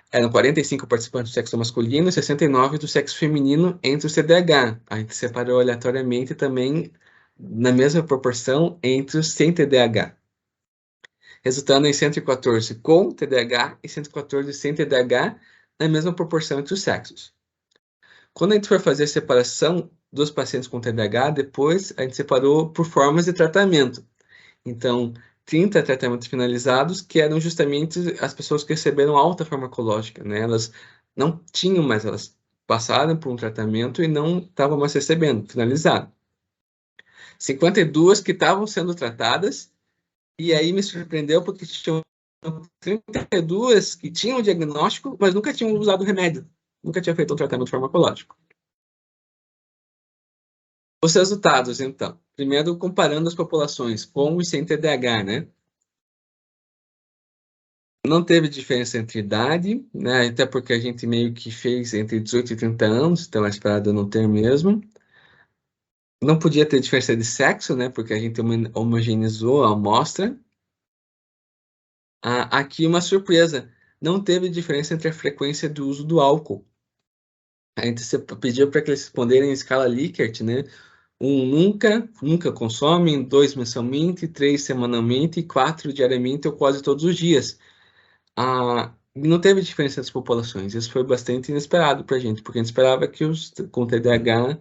eram 45 participantes do sexo masculino e 69 do sexo feminino entre os TDAH. A gente separou aleatoriamente também, na mesma proporção, entre os sem TDAH. Resultando em 114 com TDAH e 114 sem TDAH, na mesma proporção entre os sexos. Quando a gente for fazer a separação dos pacientes com TDAH, depois a gente separou por formas de tratamento. Então, 30 tratamentos finalizados, que eram justamente as pessoas que receberam alta farmacológica, né? Elas não tinham mais, elas passaram por um tratamento e não estavam mais recebendo, finalizado. 52 que estavam sendo tratadas, e aí me surpreendeu porque tinham 32 que tinham diagnóstico, mas nunca tinham usado remédio, nunca tinham feito um tratamento farmacológico. Os resultados, então. Primeiro, comparando as populações com e sem TDAH, né? Não teve diferença entre idade, né? Até porque a gente meio que fez entre 18 e 30 anos, então é esperado não ter mesmo. Não podia ter diferença de sexo, né? Porque a gente homogeneizou a amostra. Aqui uma surpresa. Não teve diferença entre a frequência do uso do álcool. A gente pediu para que eles responderem em escala Likert, né? 1 nunca consomem, 2 mensalmente, 3 semanalmente, 4 diariamente ou quase todos os dias. Não teve diferença nas populações. Isso foi bastante inesperado para a gente, porque a gente esperava que os com TDAH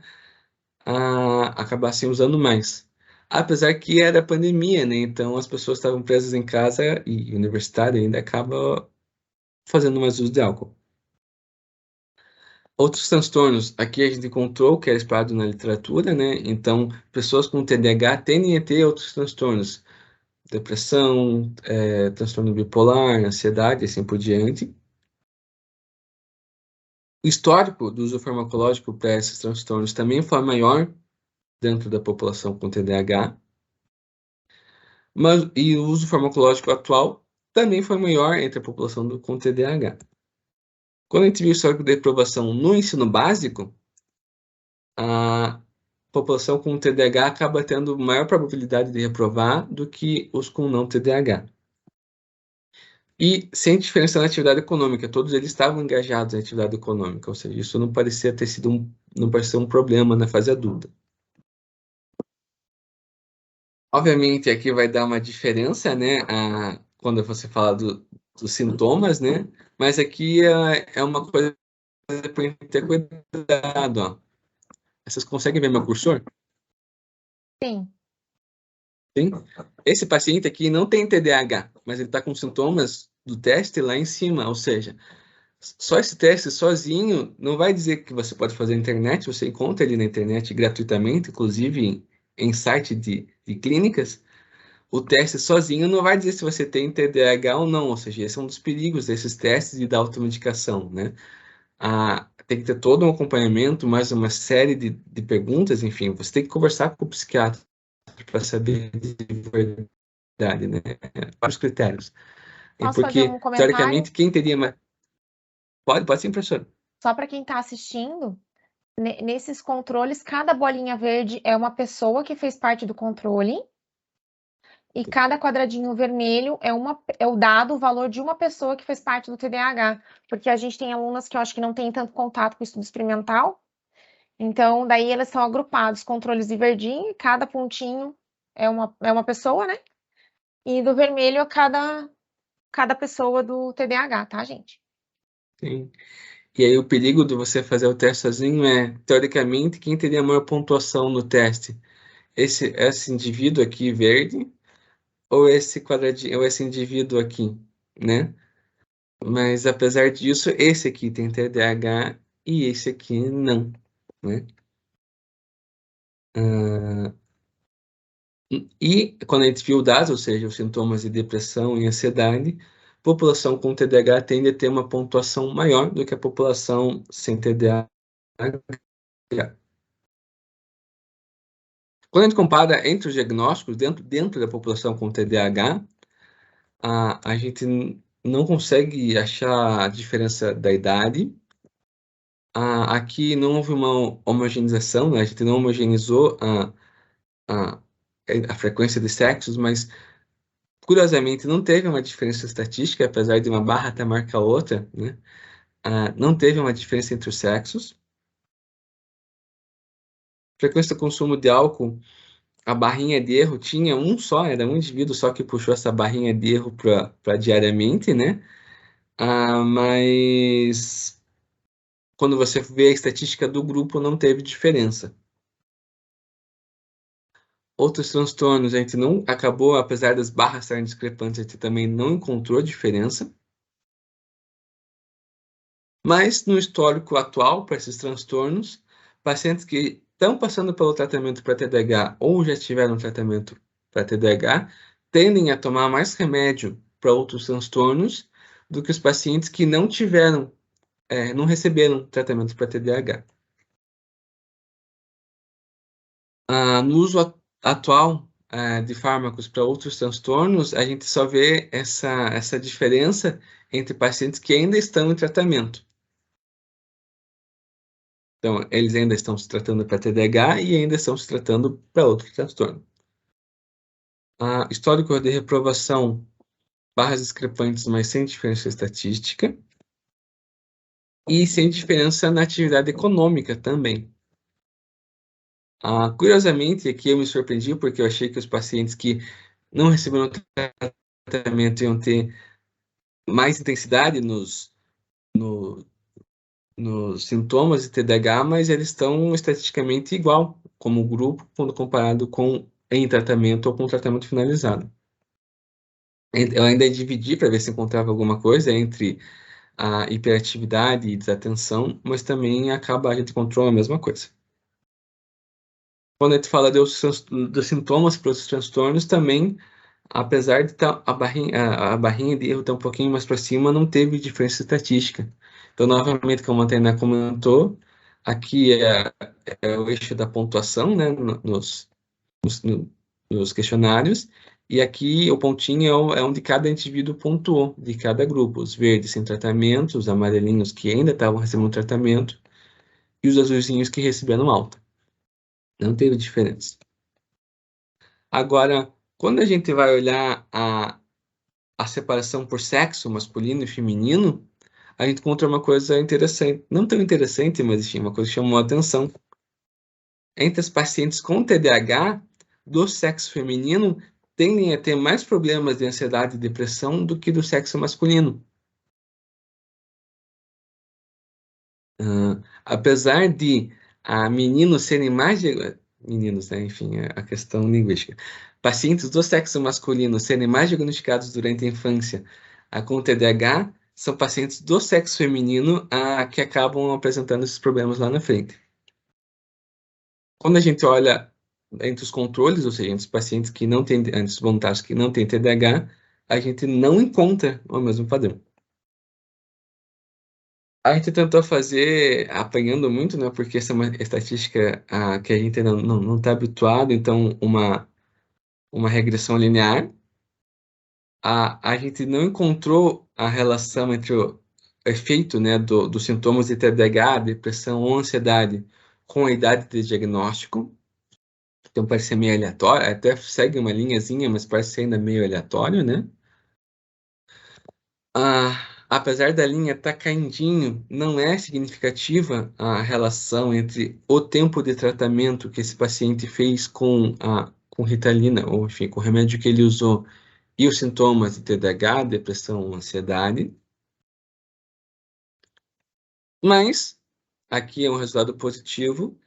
acabassem usando mais. Apesar que era pandemia, né? Então as pessoas estavam presas em casa e universitário ainda acaba fazendo mais uso de álcool. Outros transtornos, aqui a gente encontrou que é esperado na literatura, né? Então, pessoas com TDAH tendem a ter outros transtornos. Depressão, transtorno bipolar, ansiedade, assim por diante. O histórico do uso farmacológico para esses transtornos também foi maior dentro da população com TDAH. E o uso farmacológico atual também foi maior entre a população com TDAH. Quando a gente viu o histórico de reprovação no ensino básico, a população com TDAH acaba tendo maior probabilidade de reprovar do que os com não TDAH. E sem diferença na atividade econômica, todos eles estavam engajados em atividade econômica, ou seja, isso não parecia ter sido não parecia um problema na fase adulta. Obviamente, aqui vai dar uma diferença, né, quando você fala dos sintomas, né, mas aqui é uma coisa para ter cuidado, ó. Vocês conseguem ver meu cursor? Sim. Sim? Esse paciente aqui não tem TDAH, mas ele está com sintomas do teste lá em cima, ou seja, só esse teste sozinho não vai dizer que você pode fazer na internet, você encontra ele na internet gratuitamente, inclusive em site de clínicas. O teste sozinho não vai dizer se você tem TDAH ou não, ou seja, esse é um dos perigos desses testes e da automedicação, né? Tem que ter todo um acompanhamento, mais uma série de perguntas, enfim, você tem que conversar com o psiquiatra para saber de verdade, né? Vários critérios. Posso fazer um comentário? Teoricamente, quem teria mais... Pode sim, professor. Só para quem está assistindo, nesses controles, cada bolinha verde é uma pessoa que fez parte do controle e cada quadradinho vermelho é o dado, o valor de uma pessoa que fez parte do TDAH, porque a gente tem alunas que eu acho que não tem tanto contato com o estudo experimental, então daí eles são agrupados, controles de verdinho, e cada pontinho é uma pessoa, né? E do vermelho é cada pessoa do TDAH, tá, gente? Sim. E aí o perigo de você fazer o teste sozinho é, teoricamente, quem teria a maior pontuação no teste? Esse indivíduo aqui verde ou esse quadradinho, ou esse indivíduo aqui, né? Mas apesar disso, esse aqui tem TDAH e esse aqui não, né? E quando a gente viu dados, ou seja, os sintomas de depressão e ansiedade, a população com TDAH tende a ter uma pontuação maior do que a população sem TDAH. Quando a gente compara entre os diagnósticos dentro da população com TDAH, a gente não consegue achar a diferença da idade. Aqui não houve uma homogeneização, né? A gente não homogeneizou a frequência de sexos, mas curiosamente não teve uma diferença estatística, apesar de uma barra até marcar outra, né? Não teve uma diferença entre os sexos. Frequência de consumo de álcool, a barrinha de erro tinha um só, era um indivíduo só que puxou essa barrinha de erro para diariamente, né? Mas quando você vê a estatística do grupo, não teve diferença. Outros transtornos, a gente não acabou, apesar das barras estarem discrepantes, a gente também não encontrou diferença. Mas no histórico atual, para esses transtornos, pacientes que estão passando pelo tratamento para TDAH ou já tiveram tratamento para TDAH, tendem a tomar mais remédio para outros transtornos do que os pacientes que não tiveram, não receberam tratamento para TDAH. No uso atual de fármacos para outros transtornos, a gente só vê essa diferença entre pacientes que ainda estão em tratamento. Então, eles ainda estão se tratando para TDAH e ainda estão se tratando para outro transtorno. Histórico de reprovação, barras discrepantes, mas sem diferença estatística. E sem diferença na atividade econômica também. Curiosamente, aqui eu me surpreendi porque eu achei que os pacientes que não receberam tratamento iam ter mais intensidade nos sintomas de TDAH, mas eles estão estatisticamente igual como grupo quando comparado com em tratamento ou com tratamento finalizado. Eu ainda dividi para ver se encontrava alguma coisa entre a hiperatividade e desatenção, mas também acaba a gente controla a mesma coisa. Quando a gente fala dos sintomas para os transtornos, também, apesar de a barrinha de erro estar um pouquinho mais para cima, não teve diferença estatística. Então, novamente, como a Tainá comentou, aqui é o eixo da pontuação, né, nos questionários, e aqui o pontinho é onde cada indivíduo pontuou, de cada grupo. Os verdes sem tratamento, os amarelinhos que ainda estavam recebendo tratamento, e os azulzinhos que receberam alta. Não teve diferença. Agora, quando a gente vai olhar a separação por sexo, masculino e feminino, a gente encontra uma coisa interessante. Não tão interessante, mas enfim, uma coisa que chamou a atenção. Entre as pacientes com TDAH, do sexo feminino, tendem a ter mais problemas de ansiedade e depressão do que do sexo masculino. Apesar de a meninos serem mais... Meninos, né? Enfim, a questão linguística. Pacientes do sexo masculino serem mais diagnosticados durante a infância com TDAH são pacientes do sexo feminino que acabam apresentando esses problemas lá na frente. Quando a gente olha entre os controles, ou seja, entre os pacientes que não têm, entre os voluntários que não têm TDAH, a gente não encontra o mesmo padrão. A gente tentou fazer, apanhando muito, né, porque essa é uma estatística que a gente ainda não está habituado, então uma regressão linear. A gente não encontrou a relação entre o efeito, né, dos sintomas de TDAH, depressão ou ansiedade com a idade de diagnóstico. Então parece ser meio aleatório, até segue uma linhazinha, mas parece ser ainda meio aleatório, né? Apesar da linha estar caindinho, não é significativa a relação entre o tempo de tratamento que esse paciente fez com Ritalina, ou enfim, com o remédio que ele usou, e os sintomas de TDAH, depressão ou ansiedade. Mas, aqui é um resultado positivo.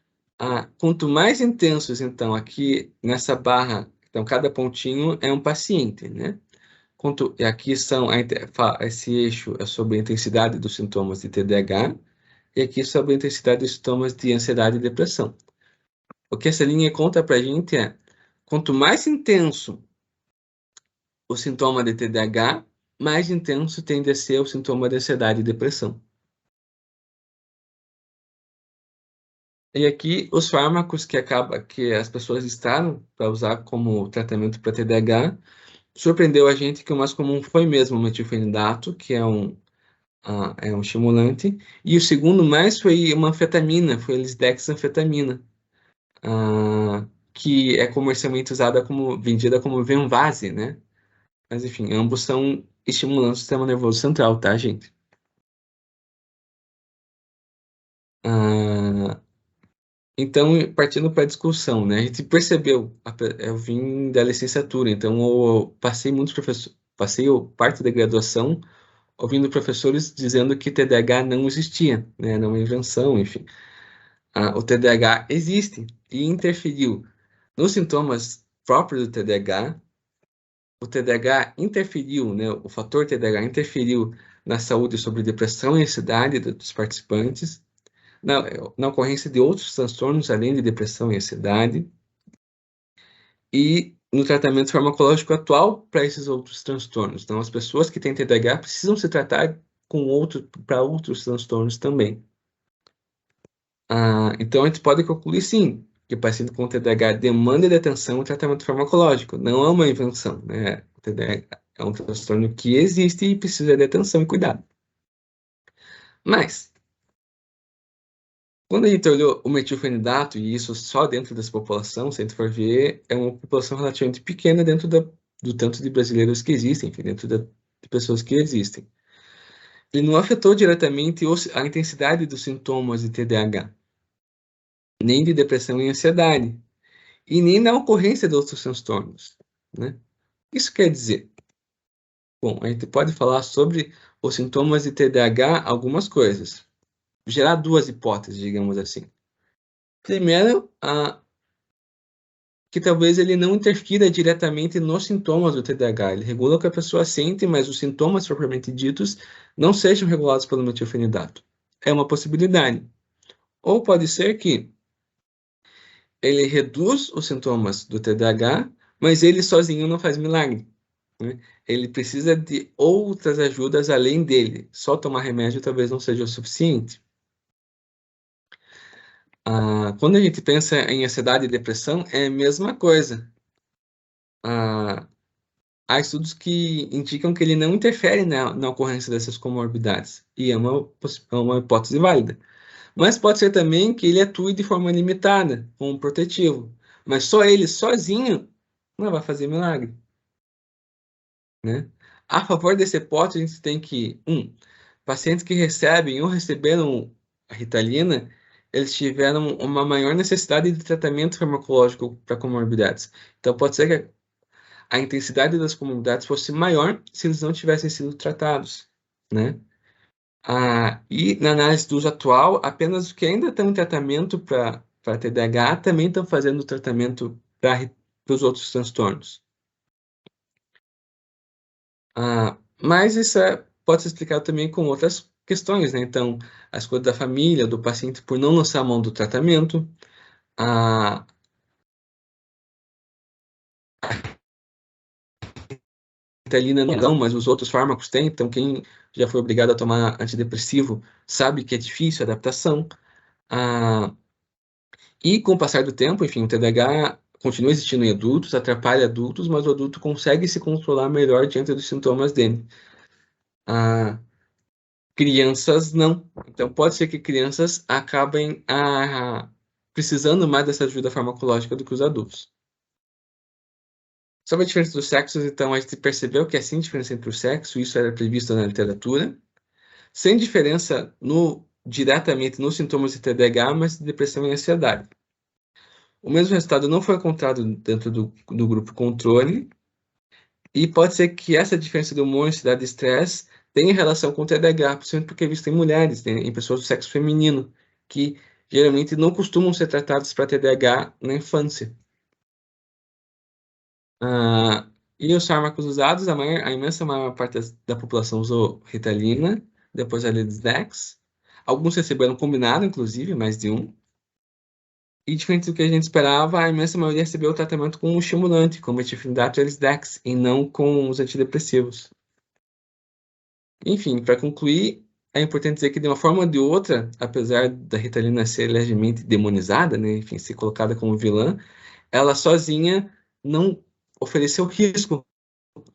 Quanto mais intensos, então, aqui nessa barra, então cada pontinho é um paciente, né? Aqui esse eixo é sobre a intensidade dos sintomas de TDAH, e aqui sobre a intensidade dos sintomas de ansiedade e depressão. O que essa linha conta para a gente é, quanto mais intenso o sintoma de TDAH, mais intenso tende a ser o sintoma de ansiedade e depressão. E aqui, os fármacos que as pessoas listaram para usar como tratamento para TDAH, surpreendeu a gente que o mais comum foi mesmo o metilfenidato, que é um estimulante, e o segundo mais foi uma anfetamina, foi a lisdexanfetamina, que é comercialmente vendida como Venvase, né? Mas enfim, ambos são estimulantes do sistema nervoso central, tá, gente? Então, partindo para a discussão, né? A gente percebeu, eu vim da licenciatura, então eu passei parte da graduação ouvindo professores dizendo que TDAH não existia, né? Era uma invenção, enfim. O TDAH existe e interferiu nos sintomas próprios do TDAH. O TDAH interferiu, né? O fator TDAH interferiu na saúde sobre depressão e ansiedade dos participantes, na ocorrência de outros transtornos além de depressão e ansiedade, e no tratamento farmacológico atual para esses outros transtornos. Então, as pessoas que têm TDAH precisam se tratar para outros transtornos também. Então, a gente pode concluir, sim, que o paciente com TDAH demanda de atenção e tratamento farmacológico. Não é uma invenção, né? O TDAH é um transtorno que existe e precisa de atenção e cuidado. Mas, quando a gente olhou o metilfenidato, e isso só dentro dessa população, se a gente for ver, é uma população relativamente pequena dentro do tanto de brasileiros que existem, enfim, dentro de pessoas que existem. Ele não afetou diretamente a intensidade dos sintomas de TDAH, nem de depressão e ansiedade, e nem na ocorrência de outros transtornos, né? Isso quer dizer, bom, a gente pode falar sobre os sintomas de TDAH algumas coisas, gerar duas hipóteses, digamos assim. Primeiro, que talvez ele não interfira diretamente nos sintomas do TDAH. Ele regula o que a pessoa sente, mas os sintomas propriamente ditos não sejam regulados pelo metilfenidato. É uma possibilidade. Ou pode ser que ele reduz os sintomas do TDAH, mas ele sozinho não faz milagre, né? Ele precisa de outras ajudas além dele. Só tomar remédio talvez não seja o suficiente. Quando a gente pensa em ansiedade e depressão, é a mesma coisa. Há estudos que indicam que ele não interfere na ocorrência dessas comorbidades. E é uma hipótese válida. Mas pode ser também que ele atue de forma limitada, como protetivo. Mas só ele, sozinho, não vai fazer milagre, né? A favor dessa hipótese, a gente tem que, pacientes que recebem ou receberam a Ritalina, eles tiveram uma maior necessidade de tratamento farmacológico para comorbidades. Então, pode ser que a intensidade das comorbidades fosse maior se eles não tivessem sido tratados, né? E na análise do uso atual, apenas os que ainda estão em tratamento para TDAH também estão fazendo tratamento para os outros transtornos. Mas isso pode ser explicado também com outras questões, né? Então, a escolha da família, do paciente por não lançar a mão do tratamento, a Ritalina não, mas os outros fármacos têm, então quem já foi obrigado a tomar antidepressivo sabe que é difícil a adaptação. E com o passar do tempo, enfim, o TDAH continua existindo em adultos, atrapalha adultos, mas o adulto consegue se controlar melhor diante dos sintomas dele. Crianças não. Então pode ser que crianças acabem precisando mais dessa ajuda farmacológica do que os adultos. Sobre a diferença dos sexos, então a gente percebeu que é sim diferença entre o sexo, isso era previsto na literatura, sem diferença diretamente nos sintomas de TDAH, mas de depressão e ansiedade. O mesmo resultado não foi encontrado dentro do grupo controle, e pode ser que essa diferença de humor, ansiedade e estresse tenha relação com o TDAH, principalmente porque é visto em mulheres, né, em pessoas do sexo feminino, que geralmente não costumam ser tratadas para TDAH na infância. E os fármacos usados, a imensa maior parte da população usou Ritalina, depois a Lisdex. Alguns receberam combinado, inclusive, mais de um. E diferente do que a gente esperava, a imensa maioria recebeu o tratamento com um estimulante, como etifendato e Lisdex, e não com os antidepressivos. Enfim, para concluir, é importante dizer que de uma forma ou de outra, apesar da Ritalina ser levemente demonizada, né, enfim, ser colocada como vilã, ela sozinha não ofereceu risco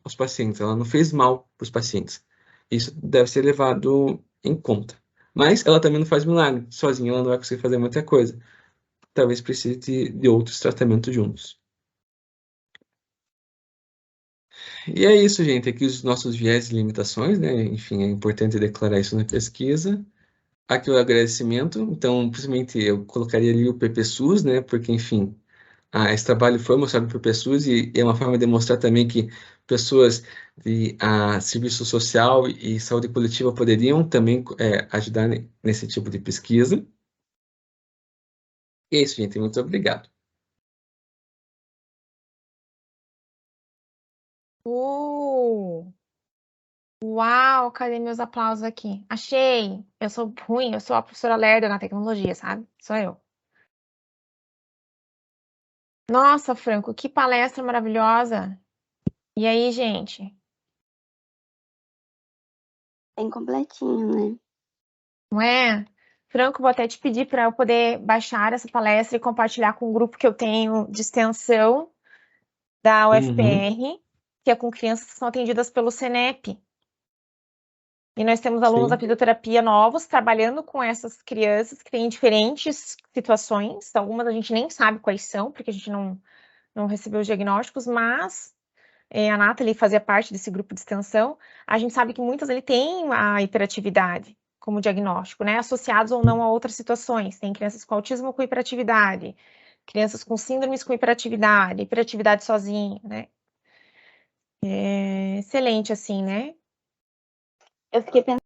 aos pacientes, ela não fez mal para os pacientes. Isso deve ser levado em conta. Mas ela também não faz milagre, sozinha ela não vai conseguir fazer muita coisa. Talvez precise de outros tratamentos juntos. E é isso, gente. Aqui os nossos viés e limitações, né? Enfim, é importante declarar isso na pesquisa. Aqui o agradecimento. Então, principalmente, eu colocaria ali o PPSUS, né? Porque, enfim, esse trabalho foi mostrado por pessoas e é uma forma de demonstrar também que pessoas de serviço social e saúde coletiva poderiam também ajudar nesse tipo de pesquisa. E é isso, gente. Muito obrigado. Uau, cadê meus aplausos aqui? Achei! Eu sou ruim, eu sou a professora lerda na tecnologia, sabe? Sou eu. Nossa, Franco, que palestra maravilhosa! E aí, gente? Bem completinho, né? Não é? Franco, vou até te pedir para eu poder baixar essa palestra e compartilhar com o grupo que eu tenho de extensão da UFPR, que é com crianças que são atendidas pelo CENEP. E nós temos alunos da fisioterapia novos trabalhando com essas crianças que têm diferentes situações. Algumas a gente nem sabe quais são, porque a gente não recebeu os diagnósticos, mas a Nathalie fazia parte desse grupo de extensão. A gente sabe que muitas ele têm a hiperatividade como diagnóstico, né? Associados ou não a outras situações. Tem crianças com autismo com hiperatividade, crianças com síndromes com hiperatividade sozinha, né? Excelente, assim, né? Eu fiquei pensando